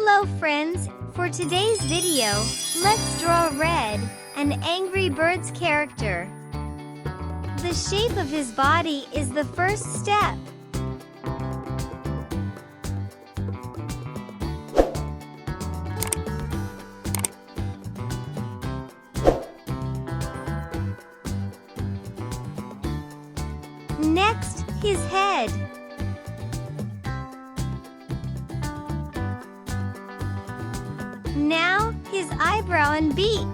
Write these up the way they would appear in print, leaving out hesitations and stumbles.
Hello friends, for today's video, let's draw Red, an Angry Birds character. The shape of his body is the first step. Next, his head. Now, his eyebrow and beak.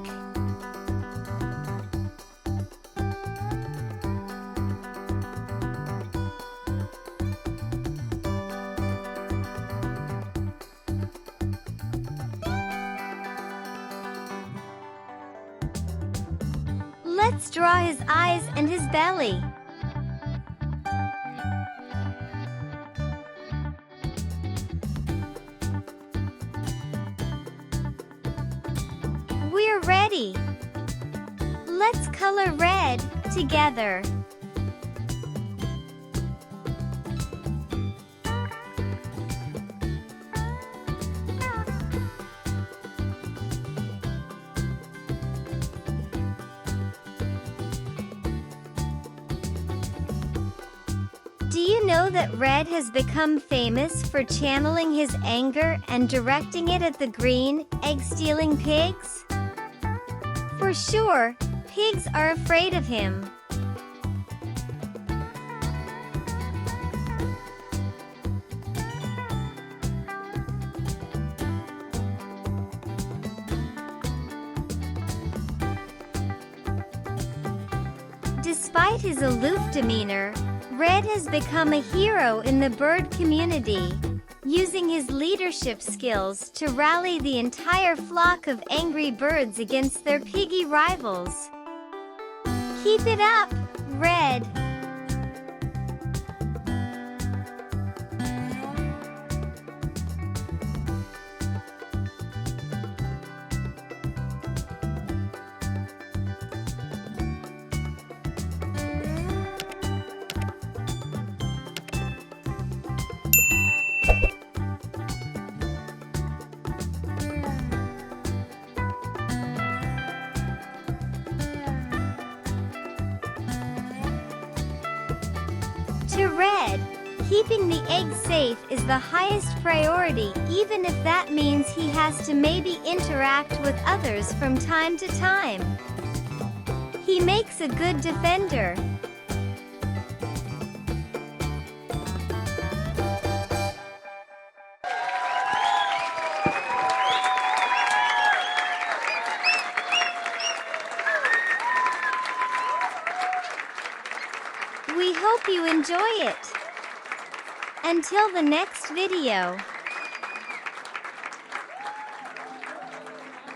Let's draw his eyes and his belly. We're ready. Let's color Red together. Do you know that Red has become famous for channeling his anger and directing it at the green, egg-stealing pigs? For sure, pigs are afraid of him. Despite his aloof demeanor, Red has become a hero in the bird community, using his leadership skills to rally the entire flock of angry birds against their piggy rivals. Keep it up, Red! To Red, keeping the egg safe is the highest priority, even if that means he has to maybe interact with others from time to time. He makes a good defender. We hope you enjoy it. Until the next video.